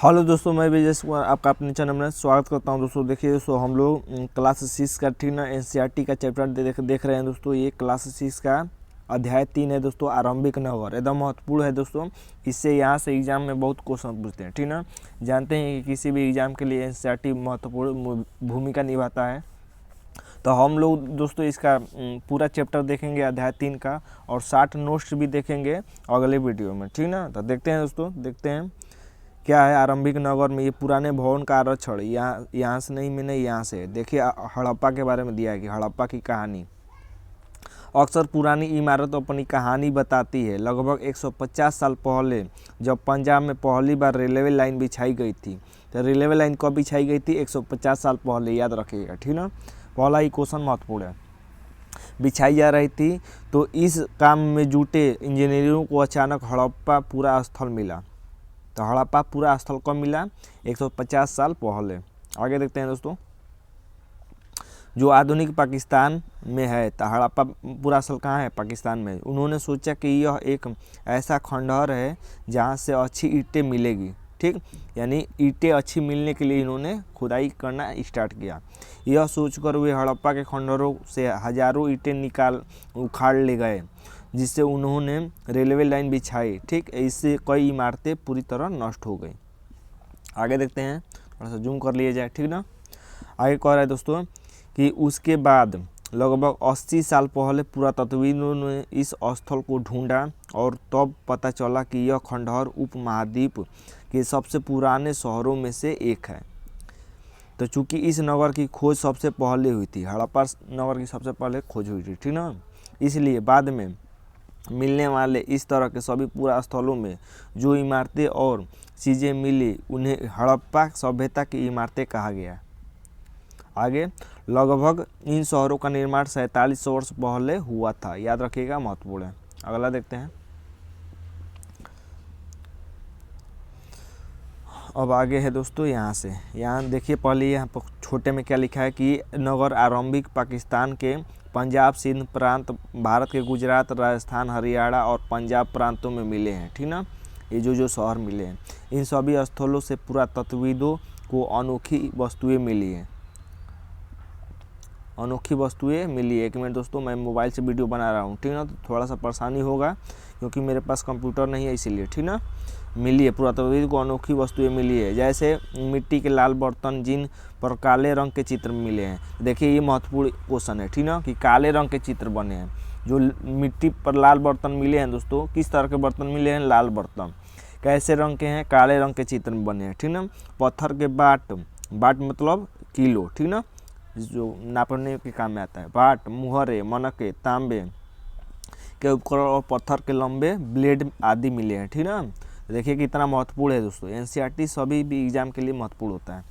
Hello दोस्तों, मैं विजय कुमार आपका अपने चैनल में स्वागत करता हूं। दोस्तों देखिए दोस्तों, हम लोग क्लास 6 का ठीक ना एनसीईआरटी का चैप्टर देख रहे हैं। दोस्तों ये क्लास 6 का अध्याय 3 है दोस्तों, आरंभिक नगर। एकदम महत्वपूर्ण है दोस्तों, इससे यहाँ से एग्जाम में बहुत क्वेश्चन पूछते हैं। ठीक ना, जानते हैं कि किसी भी एग्जाम के लिए एनसीईआरटी महत्वपूर्ण भूमिका निभाता है। तो हम लोग दोस्तों इसका पूरा चैप्टर देखेंगे अध्याय 3 का, और 60 नोट्स भी देखेंगे अगले वीडियो में। ठीक ना, तो देखते हैं दोस्तों, देखते हैं क्या है आरंभिक नगर में। ये पुराने भवन का आरक्षण यहाँ से नहीं, मैंने यहाँ से देखिए हड़प्पा के बारे में दिया है कि हड़प्पा की कहानी। अक्सर पुरानी इमारत अपनी कहानी बताती है। लगभग 150 साल पहले जब पंजाब में पहली बार रेलवे लाइन बिछाई गई थी, तो रेलवे लाइन कब बिछाई गई थी? 150 साल पहले, याद रखिएगा। ठीक ना, पहला ही क्वेश्चन महत्वपूर्ण है। बिछाई जा रही थी तो इस काम में जुटे इंजीनियरों को अचानक हड़प्पा पूरा स्थल मिला। तो हड़प्पा पूरा स्थल कब मिला? 150 साल पहले। आगे देखते हैं दोस्तों, जो आधुनिक पाकिस्तान में है। तो हड़प्पा पूरा स्थल कहाँ है? पाकिस्तान में। उन्होंने सोचा कि यह एक ऐसा खंडहर है जहाँ से अच्छी ईंटें मिलेगी। ठीक, यानी ईंटें अच्छी मिलने के लिए इन्होंने खुदाई करना स्टार्ट किया। यह सोचकर वे हड़प्पा के खंडहरों से हजारों ईंटें उखाड़ ले गए, जिससे उन्होंने रेलवे लाइन बिछाई। ठीक, इससे कई इमारतें पूरी तरह नष्ट हो गई। आगे देखते हैं, थोड़ा सा जूम कर लिया जाए। ठीक ना, आगे कह रहा है दोस्तों कि उसके बाद लगभग 80 साल पहले पुरातत्वविदों ने इस स्थल को ढूंढा और तब पता चला कि यह खंडहर उपमहाद्वीप के सबसे पुराने शहरों में से एक है। तो चूंकि इस नगर की खोज सबसे पहले हुई थी, हड़प्पा नगर की सबसे पहले खोज हुई थी। ठीक ना, इसलिए बाद में मिलने वाले इस तरह के सभी पुरा स्थलों में जो इमारतें और चीज़ें मिली, उन्हें हड़प्पा सभ्यता की इमारतें कहा गया। आगे, लगभग इन शहरों का निर्माण 47 वर्ष पहले हुआ था। याद रखिएगा, महत्वपूर्ण है। अगला देखते हैं। अब आगे है दोस्तों, यहाँ देखिए, पहले यहाँ पर छोटे में क्या लिखा है कि नगर आरंभिक पाकिस्तान के पंजाब सिंध प्रांत, भारत के गुजरात, राजस्थान, हरियाणा और पंजाब प्रांतों में मिले हैं। ठीक ना, ये जो शहर मिले हैं, इन सभी स्थलों से पुरातत्वविदों को अनोखी वस्तुएं मिली हैं। अनोखी वस्तुएं मिली है। एक मिनट दोस्तों, मैं मोबाइल से वीडियो बना रहा हूँ। ठीक ना, तो थोड़ा सा परेशानी होगा क्योंकि मेरे पास कंप्यूटर नहीं है, इसीलिए। ठीक ना, मिली है, पुरातत्वविद को अनोखी वस्तुएं मिली है, जैसे मिट्टी के लाल बर्तन जिन पर काले रंग के चित्र मिले हैं। देखिए, ये महत्वपूर्ण क्वेश्चन है। ठीक ना, कि काले रंग के चित्र बने हैं। जो मिट्टी पर लाल बर्तन मिले हैं दोस्तों, किस तरह के बर्तन मिले हैं? लाल बर्तन। कैसे रंग के हैं? काले रंग के चित्र बने हैं। ठीक ना, पत्थर के बाट मतलब किलो। ठीक ना, जो नापने के काम में आता है। बाट, मुहरे, मनके, तांबे के उपकरण और पत्थर के लंबे ब्लेड आदि मिले हैं। ठीक ना, देखिए कितना महत्वपूर्ण है दोस्तों। एनसीईआरटी सभी भी एग्जाम के लिए महत्वपूर्ण होता है।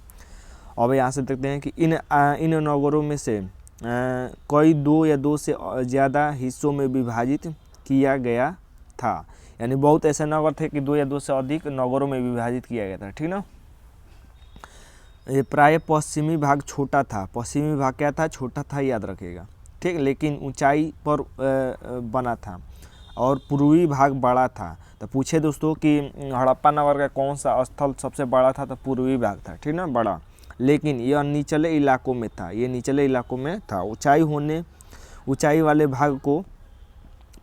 अब यहाँ से देखते हैं कि इन नगरों में से कई दो या दो से ज़्यादा हिस्सों में विभाजित किया गया था। यानी बहुत ऐसे नगर थे कि 2 या 2 से अधिक नगरों में विभाजित किया गया था। ठीक ना, ये प्राय पश्चिमी भाग छोटा था। पश्चिमी भाग क्या था? छोटा था, याद रखिएगा। ठीक, लेकिन ऊंचाई पर बना था, और पूर्वी भाग बड़ा था। तो पूछे दोस्तों कि हड़प्पा नगर का कौन सा स्थल सबसे बड़ा था? तो पूर्वी भाग था। ठीक ना, बड़ा, लेकिन यह निचले इलाकों में था। ये निचले इलाकों में था। ऊंचाई वाले भाग को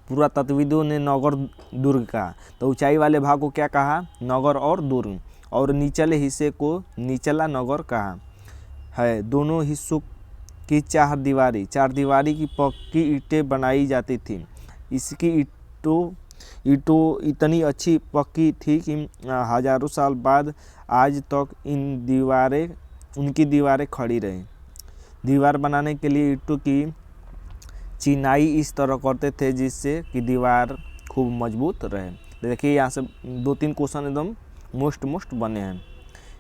पुरातत्वविदों ने नगर दुर्ग कहा। तो ऊंचाई वाले भाग को क्या कहा? नगर और दुर्ग। और निचले हिस्से को निचला नगर कहा है। दोनों हिस्सों की चार दीवारी की पक्की ईंटें बनाई जाती थी। इसकी ईंटों इतनी अच्छी पक्की थी कि हजारों साल बाद आज तक उनकी दीवारें खड़ी रहीं। दीवार बनाने के लिए ईंटों की चिनाई इस तरह करते थे जिससे कि दीवार खूब मजबूत रहे। देखिए, यहाँ से 2-3 क्वेश्चन एकदम मोस्ट बने हैं।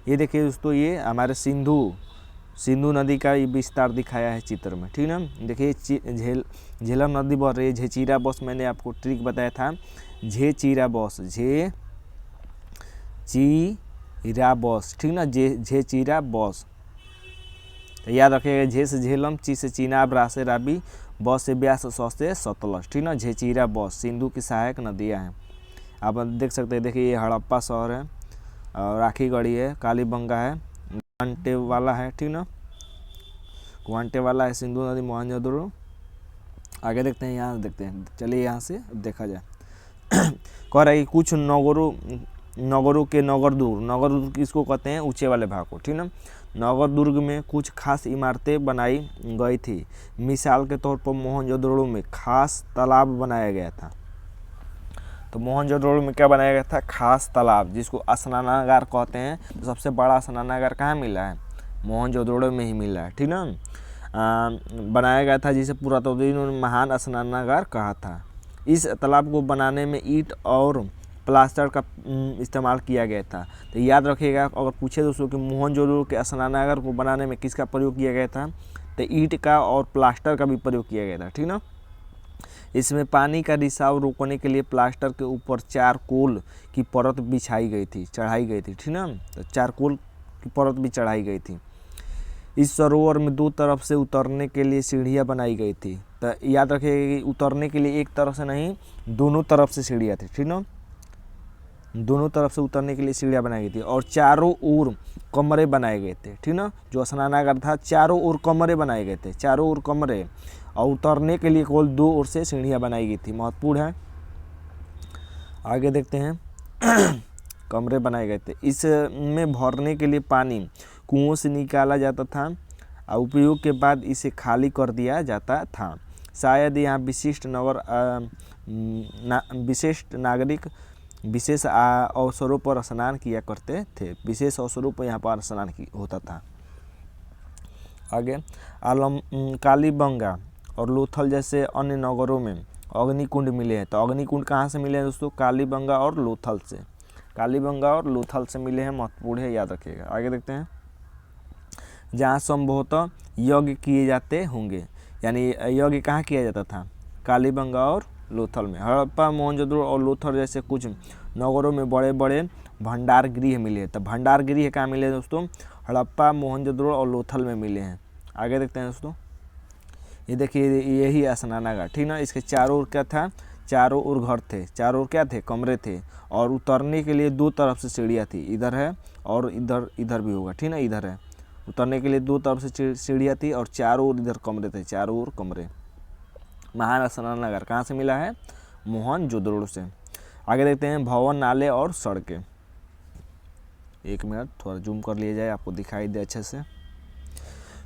ये देखिए दोस्तों, ये हमारे सिंधु नदी का ये विस्तार दिखाया है चित्र में। ठीक ना, देखिए झेलम नदी बह रही है। झेचीरा बस, मैंने आपको ट्रिक बताया था। झेचीरा बस। ठीक ना, झेचीरा बस, याद रखिएगा। झे से झेलम, ची से चीनाब, रा से राबी, बस से ब्यास, स से सतलज। ठीक ना, झेचीरा बस सिंधु की सहायक नदियाँ हैं। आप देख सकते हैं। देखिए, ये हड़प्पा शहर है। और राखीगढ़ी है, कालीबंगा है, ग्वांटेवाला है, ठीक ना, ग्वांटेवाला है, सिंधु नदी, मोहनजोदड़ो। आगे देखते हैं, यहाँ देखते हैं, चलिए यहाँ से देखा जाए। कह रहा है कि कुछ नगरों के नगर दुर्ग किसको कहते हैं, ऊंचे वाले भाग को, ठीक ना। नगर दुर्ग में कुछ खास इमारतें बनाई गई थी। मिसाल के तौर पर मोहनजोदड़ो में खास तालाब बनाया गया था। तो मोहनजोदड़ो में क्या बनाया गया था, खास तालाब, जिसको स्नानागार कहते हैं। तो सबसे बड़ा स्नानागार कहाँ मिला है, मोहनजोदड़ो में ही मिला है, ठीक ना। बनाया गया था, जिसे पुरातत्वविदों ने महान स्नानागार कहा था। इस तालाब को बनाने में ईंट और प्लास्टर का इस्तेमाल किया गया था। तो याद रखिएगा, अगर पूछे दोस्तों कि मोहनजोदड़ो के स्नानागार को बनाने में किसका प्रयोग किया गया था, तो ईंट का और प्लास्टर का भी प्रयोग किया गया था, ठीक ना। इसमें पानी का रिसाव रोकने के लिए प्लास्टर के ऊपर चारकोल की परत बिछाई गई थी, चढ़ाई गई थी, ठीक ना। तो चारकोल की परत भी चढ़ाई गई थी। इस सरोवर में दो तरफ से उतरने के लिए सीढ़ियाँ बनाई गई थी। तो याद रखिएगा कि उतरने के लिए एक तरफ से नहीं, दोनों तरफ से सीढ़ियाँ थी, ठीक ना, दोनों तरफ से उतरने के लिए सीढ़ियाँ बनाई गई थी। और चारों ओर कमरे बनाए गए थे, ठीक ना। जो स्नानागार था, चारों ओर कमरे बनाए गए थे, चारों ओर कमरे, और उतरने के लिए केवल दो ओर से सीढ़ियाँ बनाई गई थी। महत्वपूर्ण है। आगे देखते हैं। कमरे बनाए गए थे। इसमें भरने के लिए पानी कुओं से निकाला जाता था और उपयोग के बाद इसे खाली कर दिया जाता था। शायद यहाँ विशिष्ट नागरिक विशेष अवसरों पर स्नान किया करते थे। विशेष अवसरों पर यहाँ पर स्नान होता था। आगे, कालीबंगा और लोथल जैसे अन्य नगरों में अग्निकुंड मिले हैं। तो अग्निकुंड कहाँ से मिले हैं दोस्तों, कालीबंगा और लोथल से, कालीबंगा और लोथल से मिले हैं। महत्वपूर्ण है, याद रखिएगा। आगे देखते हैं। जहाँ संभवतः यज्ञ किए जाते होंगे, यानी यज्ञ कहाँ किया जाता था, कालीबंगा और लोथल में। हड़प्पा, मोहनजोदड़ो और लोथल जैसे कुछ नगरों में बड़े बड़े भंडार गृह मिले हैं। तो भंडार गृह कहाँ मिले हैं दोस्तों, हड़प्पा, मोहनजोदड़ो और लोथल में मिले हैं। आगे देखते हैं दोस्तों। ये देखिए, यही स्नानागार, ठीक ना। इसके चारों ओर क्या था, चारों ओर घर थे, चारों ओर क्या थे, कमरे थे। और उतरने के लिए दो तरफ से सीढ़ियाँ थी, इधर है और इधर भी होगा, ठीक ना, इधर है। उतरने के लिए दो तरफ से सीढ़ियाँ थी और चारों ओर इधर कमरे थे, चारों ओर कमरे। महान स्नानागार कहाँ से मिला है, मोहनजोदड़ो से। आगे देखते हैं। भवन, नाले और सड़कें। एक मिनट, थोड़ा जूम कर लिया जाए, आपको दिखाई दे अच्छे से।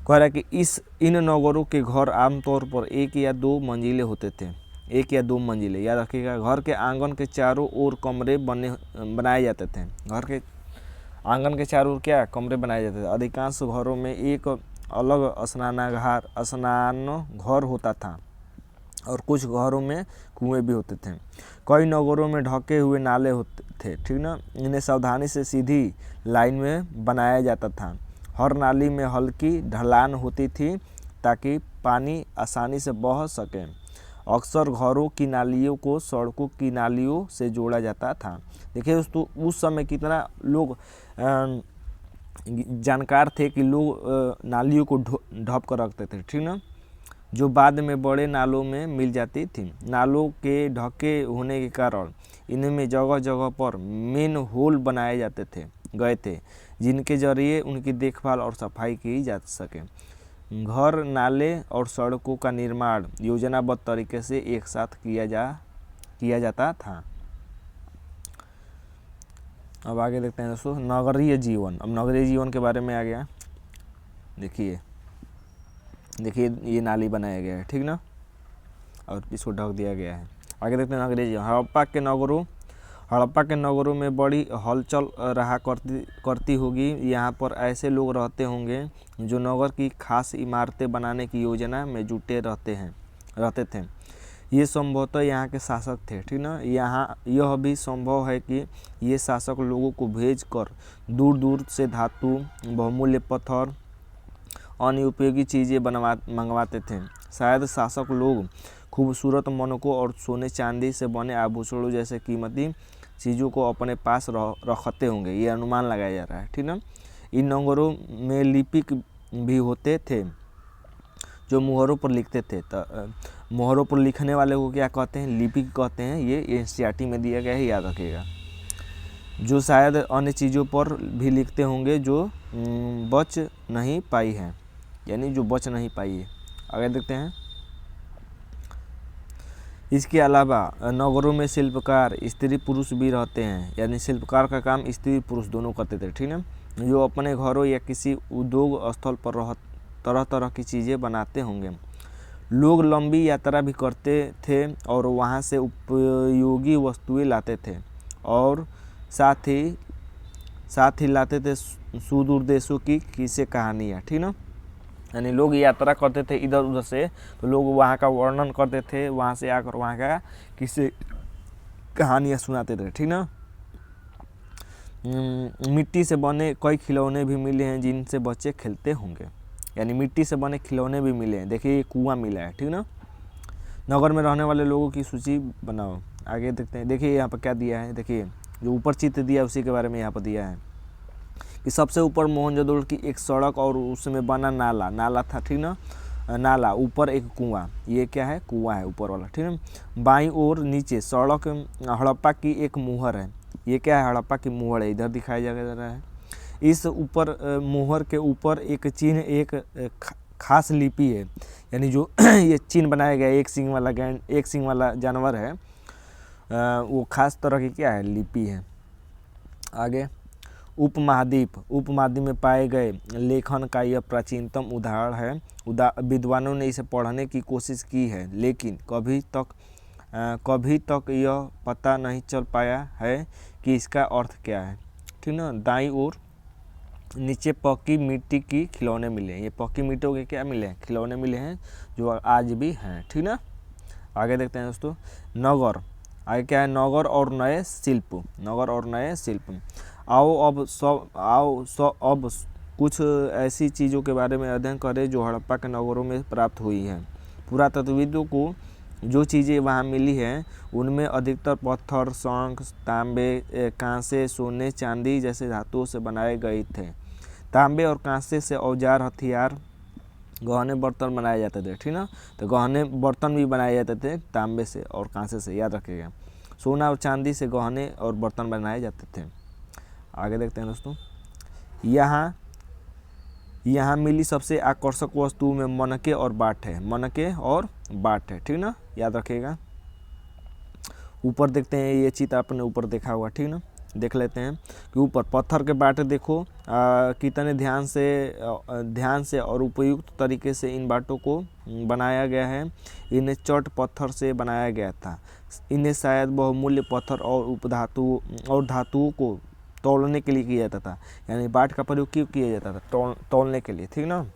कह रहा है कि इन नगरों के घर आमतौर पर एक या दो मंजिले होते थे, एक या दो मंजिले। याद रखिएगा। घर के आंगन के चारों ओर कमरे बनाए जाते थे। घर के आंगन के चारों ओर क्या, कमरे बनाए जाते थे। अधिकांश घरों में एक अलग स्नान घर होता था और कुछ घरों में कुएं भी होते थे। कई नगरों में ढके हुए नाले होते थे, ठीक ना। इन्हें सावधानी से सीधी लाइन में बनाया जाता था। हर नाली में हल्की ढलान होती थी ताकि पानी आसानी से बह सके। अक्सर घरों की नालियों को सड़कों की नालियों से जोड़ा जाता था। देखिए दोस्तों, उस समय कितना लोग जानकार थे कि लोग नालियों को ढक कर रखते थे, ठीक ना, जो बाद में बड़े नालों में मिल जाती थी। नालों के ढके होने के कारण इनमें जगह जगह पर मेन होल बनाए गए थे, जिनके जरिए उनकी देखभाल और सफाई की जा सके। घर, नाले और सड़कों का निर्माण योजनाबद्ध तरीके से एक साथ किया जाता था। अब आगे देखते हैं दोस्तों, नगरीय जीवन। अब नगरीय जीवन के बारे में आ गया। देखिए ये नाली बनाया गया है, ठीक ना, और इसको ढक दिया गया है। आगे देखते हैं नगरीय जीवन। हड़प्पा के नगरों में बड़ी हलचल रहा करती होगी। यहाँ पर ऐसे लोग रहते होंगे जो नगर की खास इमारतें बनाने की योजना में जुटे रहते थे। ये संभवतः यहाँ के शासक थे, ठीक ना। यह भी संभव है कि ये शासक लोगों को भेजकर दूर दूर से धातु, बहुमूल्य पत्थर, अन्य उपयोगी चीज़ें मंगवाते थे। शायद शासक लोग खूबसूरत मनकों और सोने चांदी से बने आभूषणों जैसे कीमती चीज़ों को अपने पास रखते होंगे, ये अनुमान लगाया जा रहा है, ठीक ना। इन नगरों में लिपिक भी होते थे जो मुहरों पर लिखते थे। तो मुहरों पर लिखने वाले को क्या कहते हैं, लिपिक कहते हैं। ये एनसीईआरटी में दिया गया है, याद रखिएगा। जो शायद अन्य चीज़ों पर भी लिखते होंगे जो बच नहीं पाई है, यानी जो बच नहीं पाई है। आगे देखते हैं। इसके अलावा नगरों में शिल्पकार स्त्री पुरुष भी रहते हैं, यानी शिल्पकार का काम स्त्री पुरुष दोनों करते थे, ठीक है, जो अपने घरों या किसी उद्योग स्थल पर तरह तरह की चीज़ें बनाते होंगे। लोग लंबी यात्रा भी करते थे और वहाँ से उपयोगी वस्तुएं लाते थे और साथ ही लाते थे सुदूर देशों की किस्से कहानियाँ, ठीक ना। यानी लोग यात्रा करते थे इधर उधर से, तो लोग वहाँ का वर्णन करते थे, वहाँ से आकर वहाँ का किस्से कहानियाँ सुनाते थे, ठीक ना। मिट्टी से बने कई खिलौने भी मिले हैं जिनसे बच्चे खेलते होंगे, यानी मिट्टी से बने खिलौने भी मिले हैं। देखिए ये कुआं मिला है, ठीक ना। नगर में रहने वाले लोगों की सूची बनाओ। आगे देखते हैं। देखिए यहाँ पर क्या दिया है, देखिए जो ऊपर चित्र दिया है उसी के बारे में यहाँ पर दिया है कि सबसे ऊपर मोहनजोदड़ो की एक सड़क और उसमें बना नाला था, ठीक ना। नाला, ऊपर एक कुआं, ये क्या है, कुआं है ऊपर वाला, ठीक है। बाईं ओर नीचे सड़क हड़प्पा की एक मुहर है, ये क्या है, हड़प्पा की मुहर है, इधर दिखाया जा रहा है। इस ऊपर मुहर के ऊपर एक चिन्ह, एक खास लिपि है, यानी जो ये चिन्ह बनाया गया एक सींग वाला जानवर है, वो खास तरह की क्या है, लिपि है। आगे उपमहाद्वीप में पाए गए लेखन का यह प्राचीनतम उदाहरण है। विद्वानों ने इसे पढ़ने की कोशिश की है, लेकिन कभी तक यह पता नहीं चल पाया है कि इसका अर्थ क्या है, ठीक ना। दाईं ओर नीचे पक्की मिट्टी की खिलौने मिले हैं, ये पक्की मिट्टी के क्या मिले हैं, खिलौने मिले हैं जो आज भी हैं, ठीक ना। आगे देखते हैं दोस्तों। नगर, आगे क्या है, नगर और नए शिल्प। आओ अब कुछ ऐसी चीज़ों के बारे में अध्ययन करें जो हड़प्पा के नगरों में प्राप्त हुई हैं। पुरातत्वविदों को जो चीज़ें वहाँ मिली हैं उनमें अधिकतर पत्थर, शंख, तांबे, कांसे, सोने, चांदी जैसे धातुओं से बनाए गए थे। तांबे और कांसे से औजार, हथियार, गहने बर्तन बनाए जाते थे, ठीक ना। तो गहने बर्तन भी बनाए जाते थे तांबे से और कांसे से, याद रखिएगा। सोना और चांदी से गहने और बर्तन बनाए जाते थे। आगे देखते हैं दोस्तों। यहाँ मिली सबसे आकर्षक वस्तु में मनके और बाट है, ठीक ना, याद रखिएगा। ऊपर देखते हैं, ये चित्र आपने ऊपर देखा हुआ, ठीक ना। देख लेते हैं कि ऊपर पत्थर के बाटे देखो कितने ध्यान से और उपयुक्त तरीके से इन बाटों को बनाया गया है। इन्हें चट पत्थर से बनाया गया था। इन्हें शायद बहुमूल्य पत्थर और धातुओं को तोलने के लिए किया जाता था, यानी बाट का प्रयोग क्यों किया जाता था, तोलने के लिए, ठीक ना।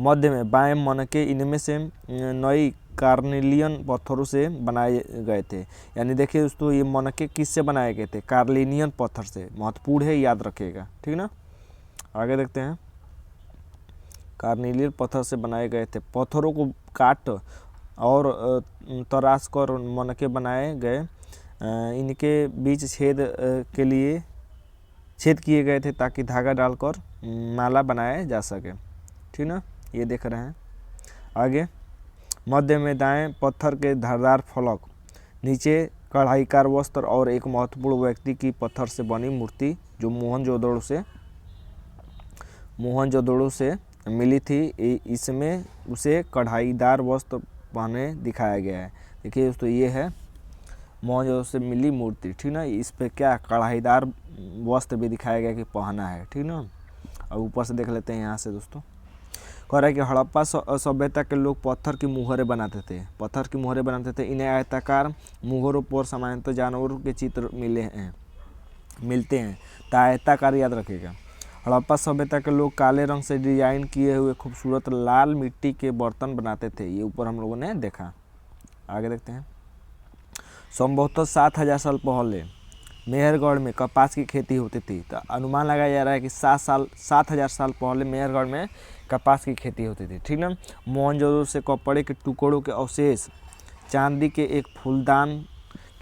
मध्य में बाएं मनके इनमें से नई कार्नेलियन पत्थरों से बनाए गए थे, यानी देखिए दोस्तों ये मनके किससे बनाए गए थे, कार्लिनियन पत्थर से, महत्वपूर्ण है, याद रखिएगा, ठीक ना। आगे देखते हैं। कार्नेलियन पत्थर से बनाए गए थे, पत्थरों को काट और तराश कर मनके बनाए गए। इनके बीच छेद किए गए थे ताकि धागा डालकर माला बनाया जा सके, ठीक ना, ये देख रहे हैं। आगे मध्य में दाएं पत्थर के धारदार फलक, नीचे कढ़ाईकार वस्त्र और एक महत्वपूर्ण व्यक्ति की पत्थर से बनी मूर्ति जो मोहनजोदड़ो से मिली थी। इसमें उसे कढ़ाईदार वस्त्र पहने दिखाया गया है। देखिए दोस्तों ये है मोहनजोदड़ो से मिली मूर्ति, ठीक ना। इस पे क्या कढ़ाईदार वस्त्र भी दिखाया गया कि पहना है, ठीक ना। और ऊपर से देख लेते हैं यहाँ से दोस्तों। कह रहा है कि हड़प्पा सभ्यता के लोग पत्थर की मुहरें बनाते थे। इन्हें आयताकार मुहरों पर सामान्यतः जानवरों के चित्र मिलते हैं, तो आयताकार याद रखिएगा। हड़प्पा सभ्यता के लोग काले रंग से डिजाइन किए हुए खूबसूरत लाल मिट्टी के बर्तन बनाते थे, ये ऊपर हम लोगों ने देखा। आगे देखते हैं। संभवतः 7000 साल पहले मेहरगढ़ में कपास की खेती होती थी, तो अनुमान लगाया जा रहा है कि 7000 साल पहले मेहरगढ़ में कपास की खेती होती थी, ठीक ना। मोहनजोदड़ो से कपड़े के टुकड़ों के अवशेष, चांदी के एक फूलदान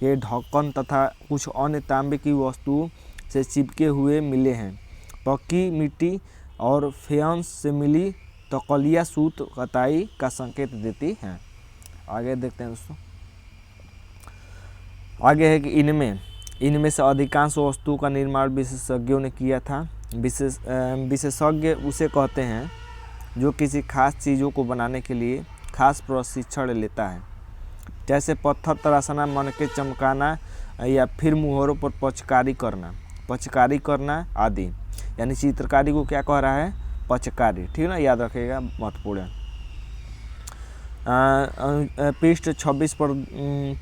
के ढक्कन तथा कुछ अन्य तांबे की वस्तुओं से चिपके हुए मिले हैं। पक्की मिट्टी और फेयंस से मिली तकलिया सूत कताई का संकेत देती हैं। आगे देखते हैं दोस्तों। आगे है कि इनमें इनमें से अधिकांश वस्तुओं का निर्माण विशेषज्ञों ने किया था। विशेषज्ञ उसे कहते हैं जो किसी खास चीज़ों को बनाने के लिए खास प्रशिक्षण लेता है, जैसे पत्थर तराशना, मनके चमकाना या फिर मुहरों पर पचकारी करना आदि। यानी चित्रकारी को क्या कह रहा है? पचकारी। ठीक है ना, याद रखिएगा, महत्वपूर्ण है। पृष्ठ 26 पर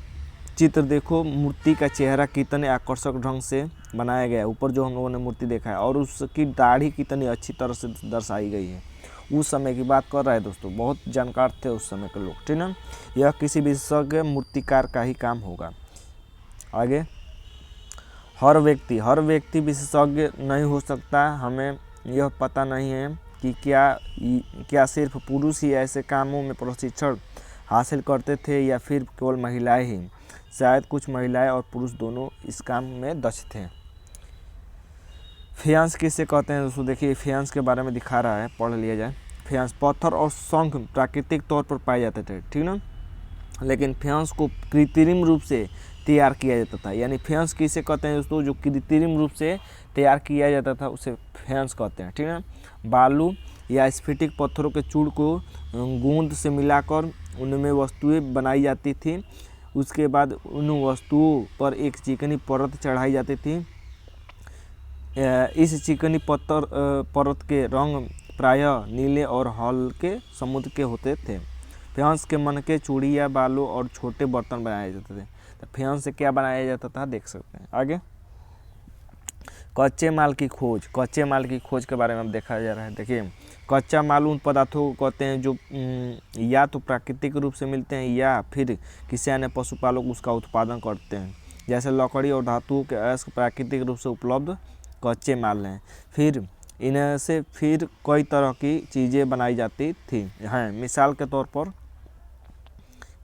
चित्र देखो, मूर्ति का चेहरा कितने आकर्षक ढंग से बनाया गया है। ऊपर जो हम लोगों ने मूर्ति देखा है, और उसकी दाढ़ी कितनी अच्छी तरह से दर्शाई गई है। उस समय की बात कर रहा है दोस्तों, बहुत जानकार थे उस समय के लोग। ठीक है, यह किसी विशेषज्ञ मूर्तिकार का ही काम होगा। आगे, हर व्यक्ति विशेषज्ञ नहीं हो सकता। हमें यह पता नहीं है कि क्या सिर्फ पुरुष ही ऐसे कामों में प्रशिक्षण हासिल करते थे या फिर केवल महिलाएं ही। शायद कुछ महिलाएं और पुरुष दोनों इस काम में दक्ष थे। फेयंस किसे कहते हैं दोस्तों? देखिए, फेयंस के बारे में दिखा रहा है, पढ़ लिया जाए। फेयंस, पत्थर और शंख प्राकृतिक तौर पर पाए जाते थे, ठीक ना, लेकिन फेयंस को कृत्रिम रूप से तैयार किया जाता था। यानी फेयंस किसे कहते हैं दोस्तों? जो कृत्रिम रूप से तैयार किया जाता था उसे फेयंस कहते हैं, ठीक है। बालू या स्फटिक पत्थरों के चूड़ को गूंद से मिलाकर उनमें वस्तुएं बनाई जाती थी। उसके बाद उन वस्तुओं पर एक चिकनी परत चढ़ाई जाती थी। इस चिकनी परत के रंग प्रायः नीले और हल्के समुद्र के होते थे। फेयंस के मनके, चूड़ियाँ, बालू और छोटे बर्तन बनाए जाते थे। तो फेयंस से क्या बनाया जाता था, देख सकते हैं। आगे, कच्चे माल की खोज के बारे में अब देखा जा रहा है। देखिए, कच्चा माल उन पदार्थों को कहते हैं जो या तो प्राकृतिक रूप से मिलते हैं या फिर किसी अन्य पशुपालक उसका उत्पादन करते हैं। जैसे लकड़ी और धातुओं के अयस्क प्राकृतिक रूप से उपलब्ध कच्चे माल हैं। फिर इनसे फिर कई तरह की चीज़ें बनाई जाती थी हैं। मिसाल के तौर पर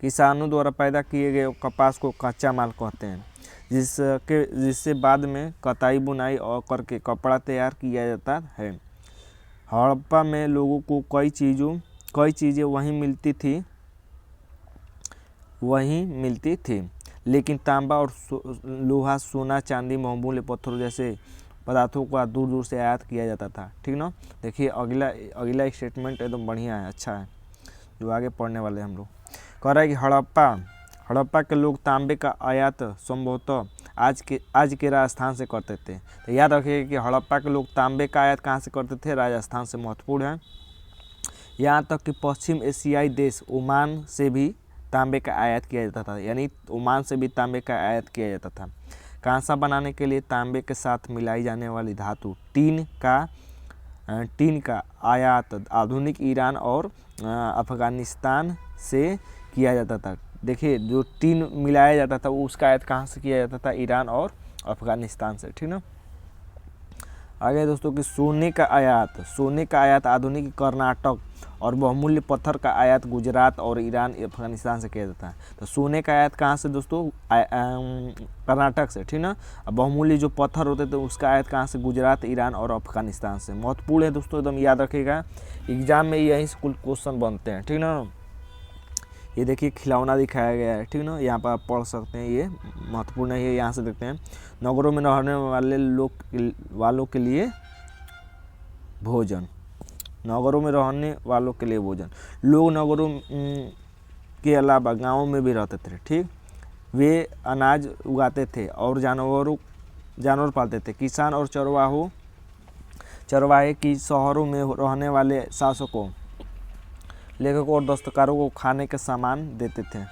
किसानों द्वारा पैदा किए गए कपास को कच्चा माल कहते हैं, जिससे बाद में कताई बुनाई और करके कपड़ा तैयार किया जाता है। हड़प्पा में लोगों को कई चीज़ें वहीं मिलती थी, लेकिन तांबा और लोहा, सोना, चांदी, बहुमूल्य पत्थरों जैसे पदार्थों का दूर दूर से आयात किया जाता था। ठीक ना। देखिए, अगला स्टेटमेंट एकदम बढ़िया है, अच्छा है, जो आगे पढ़ने वाले हम लोग। कह रहा है कि हड़प्पा के लोग तांबे का आयात संभवतः आज के राजस्थान से करते थे। तो याद रखिए कि हड़प्पा के लोग तांबे का आयात कहाँ से करते थे? राजस्थान से। महत्वपूर्ण है। यहाँ तक कि पश्चिम एशियाई देश ओमान से भी तांबे का आयात किया जाता था। यानी ओमान से भी तांबे का आयात किया जाता था। कांसा बनाने के लिए तांबे के साथ मिलाई जाने वाली धातु टीन का आयात आधुनिक ईरान और अफगानिस्तान से किया जाता था। देखिए, जो टीन मिलाया जाता था उसका आयात कहाँ से किया जाता था? ईरान और अफगानिस्तान से। ठीक ना। आगे दोस्तों कि सोने का आयात आधुनिक कर्नाटक और बहुमूल्य पत्थर का आयात गुजरात और ईरान, अफगानिस्तान से किया जाता है। तो सोने का आयात कहाँ से दोस्तों? कर्नाटक से। ठीक ना। बहुमूल्य जो पत्थर होते थे उसका आयात कहाँ से? गुजरात, ईरान और अफगानिस्तान से। महत्वपूर्ण है दोस्तों, एकदम याद रखिएगा, एग्जाम में यही से कुल क्वेश्चन बनते हैं। ठीक ना। ये देखिए, खिलौना दिखाया गया है, ठीक ना, यहाँ पर आप पढ़ सकते हैं, ये महत्वपूर्ण है। यहाँ से देखते हैं, नगरों में रहने वालों के लिए भोजन। लोग नगरों के अलावा गाँवों में भी रहते थे। ठीक, वे अनाज उगाते थे और जानवर पालते थे। किसान और चरवाहे की शहरों में रहने वाले शासकों, लेखकों और दस्तकारों को खाने के सामान देते थे।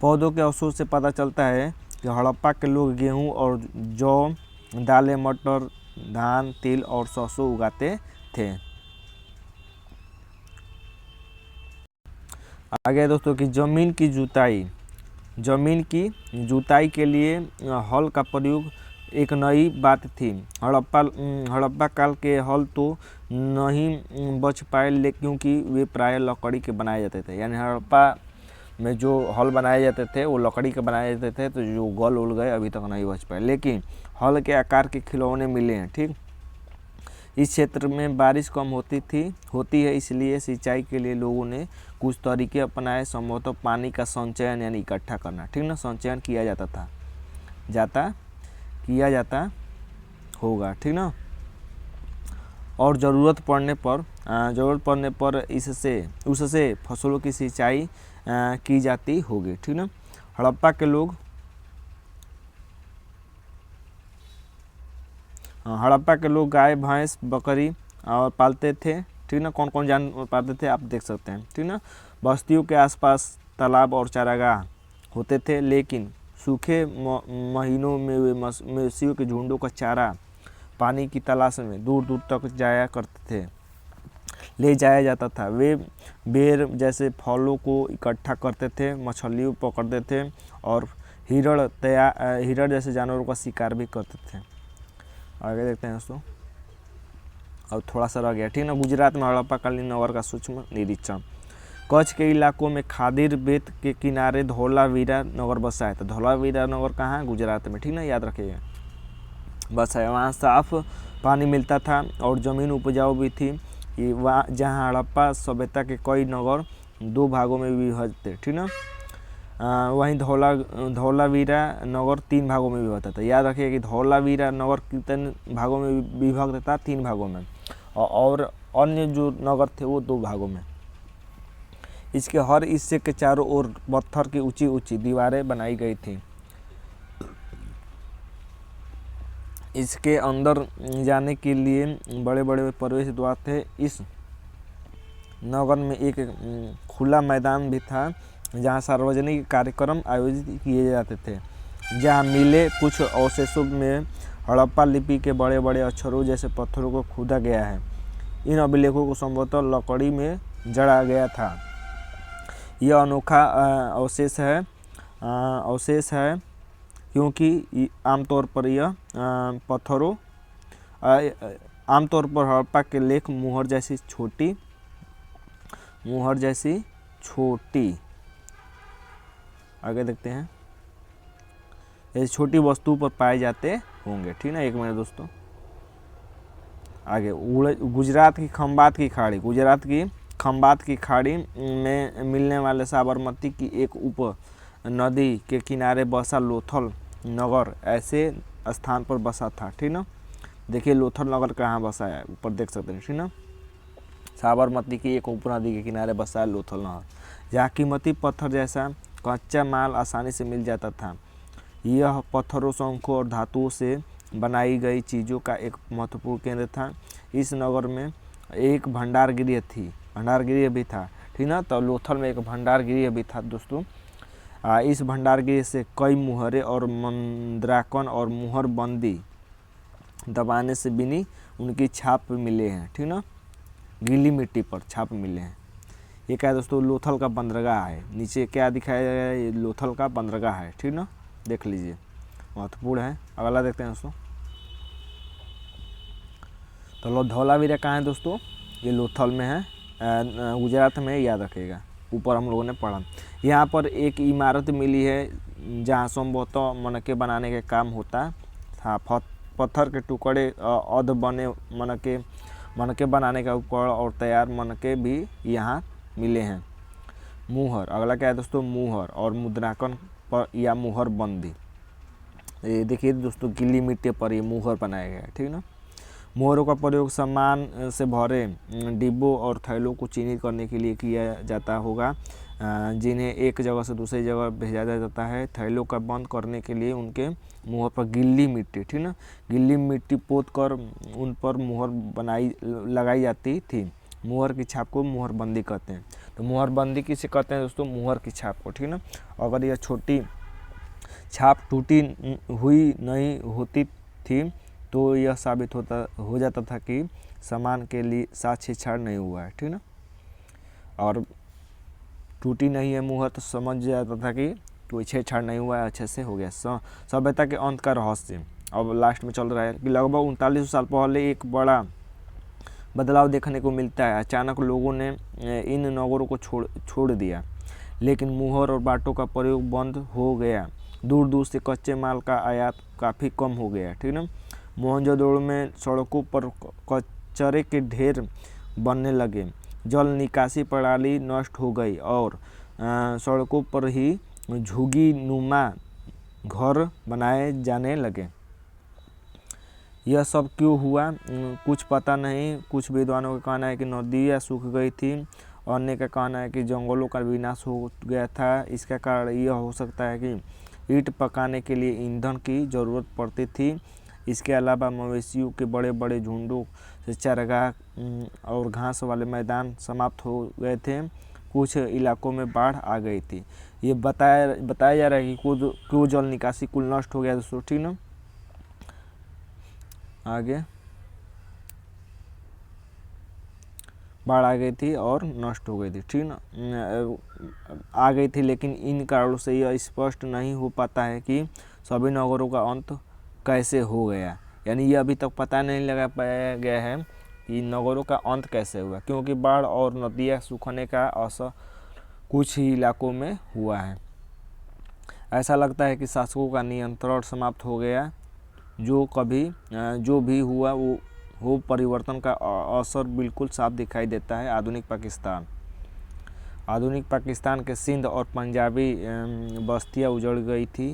पौधों के अवशेष से पता चलता है कि हड़प्पा के लोग गेहूं और जौ, दालें, मटर, धान, तिल और सरसों उगाते थे। आगे दोस्तों कि जमीन की जुताई के लिए हल का प्रयोग एक नई बात थी। हड़प्पा काल के हल तो नहीं बच पाए क्योंकि वे प्राय लकड़ी के बनाए जाते थे। यानी हड़प्पा में जो हल बनाए जाते थे वो लकड़ी के बनाए जाते थे, तो जो गल उल गए, अभी तक नहीं बच पाए। लेकिन हल के आकार के खिलौने मिले हैं। ठीक, इस क्षेत्र में बारिश कम होती है, इसलिए सिंचाई के लिए लोगों ने कुछ तरीके अपनाए। संभवतः पानी का संचयन यानी इकट्ठा करना। ठीक ना, संचयन किया जाता था। जाता होगा, ठीक ना। और ज़रूरत पड़ने पर उससे फसलों की सिंचाई की जाती होगी, ठीक ना। हड़प्पा के लोग गाय भैंस बकरी और पालते थे, ठीक ना। कौन कौन जानवर पालते थे आप देख सकते हैं, ठीक ना। बस्तियों के आसपास तालाब और चारागाह होते थे, लेकिन सूखे महीनों में वे मवेशियों के झुंडों का चारा पानी की तलाश में दूर दूर तक ले जाया जाता था। वे बेर जैसे फलों को इकट्ठा करते थे, मछलियों पकड़ते थे और हिरण जैसे जानवरों का शिकार भी करते थे। आगे देखते हैं दोस्तों। और थोड़ा सा रह गया, ठीक ना। गुजरात में हड़प्पा कालीन नगर का सूक्ष्म निरीक्षण। कच्छ के इलाकों में खादीर बेत के किनारे धौलावीरा नगर बसा है। तो धौलावीरा नगर कहाँ है? गुजरात में, ठीक ना, याद रखिएगा। बस है, वहाँ साफ पानी मिलता था और ज़मीन उपजाऊ भी थी। वहाँ जहाँ हड़प्पा सभ्यता के कई नगर 2 भागों में विभाजित थे, ठीक ना। वहीं धौलावीरा नगर 3 भागों में विभक्त था। याद रखिए कि धौलावीरा नगर कितने भागों में विभक्त था? 3 भागों में, और अन्य जो नगर थे वो 2 भागों में। इसके हर हिस्से के चारों ओर पत्थर की ऊंची ऊंची दीवारें बनाई गई थी। इसके अंदर जाने के लिए बड़े बड़े प्रवेश द्वार थे। इस नगर में एक खुला मैदान भी था जहां सार्वजनिक कार्यक्रम आयोजित किए जाते थे। जहां मिले कुछ अवशेषों में हड़प्पा लिपि के बड़े बड़े अक्षरों जैसे पत्थरों को खोदा गया है। इन अभिलेखों को संभवतः लकड़ी में जड़ा गया था। यह अनोखा अवशेष है क्योंकि आमतौर पर हड़प्पा के लेख मुहर जैसी छोटी आगे देखते हैं, ऐसी छोटी वस्तु पर पाए जाते होंगे, ठीक ना। 1 मिनट दोस्तों। आगे गुजरात की खंबात की खाड़ी में मिलने वाले साबरमती की एक उप नदी के किनारे बसा लोथल नगर ऐसे स्थान पर बसा था, ठीक ना। देखिए लोथल नगर कहाँ बसा है, ऊपर देख सकते हैं, ठीक ना। साबरमती की एक उपनदी के किनारे बसा है लोथल नहर, जहाँ कीमती पत्थर जैसा कच्चा माल आसानी से मिल जाता था। यह पत्थरों, शंखों और धातुओं से बनाई गई चीज़ों का एक महत्वपूर्ण केंद्र था। इस नगर में एक भंडारगृह भी था, ठीक ना। तो लोथल में एक भंडारगृह भी था दोस्तों। इस भंडारगृह से कई मुहरें और मुद्रांकन और मुहरबंदी दबाने से बिनी उनकी छाप मिले हैं, ठीक ना। गीली मिट्टी पर छाप मिले हैं। ये क्या है दोस्तों? लोथल का बंदरगाह है। नीचे क्या दिखाया गया है? ये लोथल का बंदरगाह है, ठीक ना, देख लीजिए, महत्वपूर्ण है। अगला देखते हैं दोस्तों। तो धौलावीरा कहाँ है दोस्तों? ये लोथल में है, गुजरात में, याद रखिएगा। ऊपर हम लोगों ने पढ़ा। यहाँ पर एक इमारत मिली है जहाँ संभवतः मनके बनाने का काम होता था। पत्थर के टुकड़े, अध बने मनके बनाने का उपकरण और तैयार मनके भी यहाँ मिले हैं। मुहर, अगला क्या है दोस्तों? मुहर और मुद्रांकन पर या मुहर बंदी। ये देखिए दोस्तों, गीली मिट्टी पर ये मुहर बनाया गया है, ठीक ना। मुहरों का प्रयोग सामान से भरे डिब्बों और थैलों को चिन्हित करने के लिए किया जाता होगा, जिन्हें एक जगह से दूसरी जगह भेजा जाता है। थैलों का बंद करने के लिए उनके मुहर पर गीली मिट्टी, ठीक ना, गीली मिट्टी पोत कर उन पर मुहर लगाई जाती थी। मुहर की छाप को मुहरबंदी कहते हैं। तो मुहरबंदी किसे कहते हैं दोस्तों? मुहर की छाप को, ठीक ना। अगर यह छोटी छाप टूटी हुई नहीं होती थी तो यह साबित हो जाता था कि सामान के लिए साथ छेड़छाड़ नहीं हुआ है, ठीक ना। और टूटी नहीं है मुहर तो समझ जाता था कि कोई छेड़छाड़ नहीं हुआ है, अच्छे से हो गया। सभ्यता के अंत का रहस्य अब लास्ट में चल रहा है कि लगभग 3900 साल पहले एक बड़ा बदलाव देखने को मिलता है। अचानक लोगों ने इन नगरों को छोड़ दिया, लेकिन मुहर और बाटों का प्रयोग बंद हो गया। दूर दूर से कच्चे माल का आयात काफ़ी कम हो गया, ठीक ना। मोहनजोदड़ो में सड़कों पर कचरे के ढेर बनने लगे, जल निकासी प्रणाली नष्ट हो गई और सड़कों पर ही झुग्गी नुमा घर बनाए जाने लगे। यह सब क्यों हुआ कुछ पता नहीं। कुछ विद्वानों का कहना है कि नदियाँ सूख गई थी, अन्य का कहना है कि जंगलों का विनाश हो गया था। इसका कारण यह हो सकता है कि ईंट पकाने के लिए ईंधन की ज़रूरत पड़ती थी। इसके अलावा मवेशियों के बड़े बड़े झुंडों से चारागाह और घास वाले मैदान समाप्त हो गए थे। कुछ इलाकों में बाढ़ आ गई थी। ये बताया जा रहा है कि क्यों जल निकासी कुल नष्ट हो गया दोस्तों, ठीक ना। आगे बाढ़ आ गई थी और नष्ट हो गई थी, ठीक ना। आ गई थी, लेकिन इन कारणों से यह स्पष्ट नहीं हो पाता है कि सभी नगरों का अंत कैसे हो गया। यानी ये अभी तक पता नहीं लगा पाया गया है कि नगरों का अंत कैसे हुआ, क्योंकि बाढ़ और नदियाँ सूखने का असर कुछ ही इलाकों में हुआ है। ऐसा लगता है कि शासकों का नियंत्रण समाप्त हो गया। जो भी हुआ वो परिवर्तन का असर बिल्कुल साफ दिखाई देता है। आधुनिक पाकिस्तान के सिंध और पंजाबी बस्तियां उजड़ गई थी।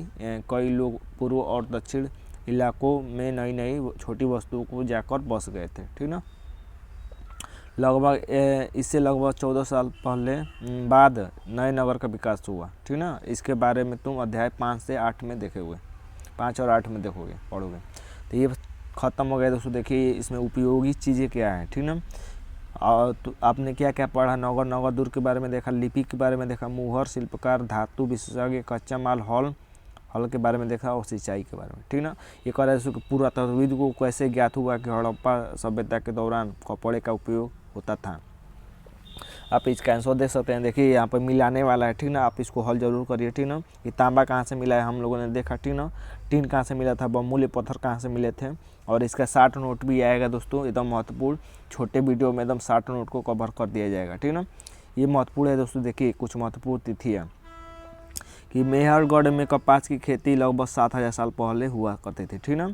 कई लोग पूर्व और दक्षिण इलाकों में नई नई छोटी बस्तियों को जाकर बस गए थे, ठीक ना। इससे लगभग 14 साल पहले बाद नए नगर का विकास हुआ, ठीक ना। इसके बारे में तुम अध्याय 5 से 8 में देखे हुए 5 और 8 में पढ़ोगे। तो ये ख़त्म हो गया दोस्तों। देखिए इसमें उपयोगी चीज़ें क्या हैं, ठीक ना। और तो आपने क्या क्या पढ़ा, नगर दूर के बारे में देखा, लिपि के बारे में देखा, मुहर, शिल्पकार, धातु विशेषज्ञ, कच्चा माल, हल के बारे में देखा और सिंचाई के बारे में, ठीक ना। ये कह रहे कि पुरातत्वविद को कैसे ज्ञात हुआ कि हड़प्पा सभ्यता के दौरान कपड़े का उपयोग होता था। आप इसका आंसर दे सकते हैं। देखिए यहाँ पर मिलाने वाला है, ठीक ना। आप इसको हल जरूर करिए, ठीक ना। ये तांबा कहाँ से मिला है हम लोगों ने देखा, ठीक ना। टीन कहाँ से मिला था, बहुमूल्य पत्थर कहाँ से मिले थे। और इसका 60 नोट भी आएगा दोस्तों, एकदम महत्वपूर्ण। छोटे वीडियो में एकदम 60 नोट को कवर कर दिया जाएगा, ठीक ना। ये महत्वपूर्ण है दोस्तों। देखिए कुछ महत्वपूर्ण तिथियाँ कि मेहरगढ़ में कपास की खेती लगभग 7000 साल पहले हुआ करते थे, ठीक ना।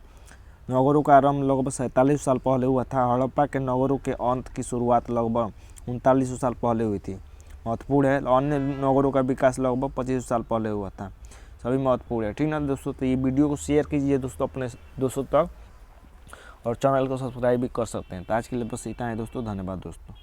नगरों का आरंभ लगभग 47 साल पहले हुआ था। हड़प्पा के नगरों के अंत की शुरुआत लगभग 3900 साल पहले हुई थी, महत्वपूर्ण है। अन्य नगरों का विकास लगभग 2500 साल पहले हुआ था, सभी महत्वपूर्ण है, ठीक ना दोस्तों। तो ये वीडियो को शेयर कीजिए दोस्तों अपने दोस्तों तक, और चैनल को सब्सक्राइब भी कर सकते हैं। तो आज के लिए बस इतना है दोस्तों, धन्यवाद दोस्तों।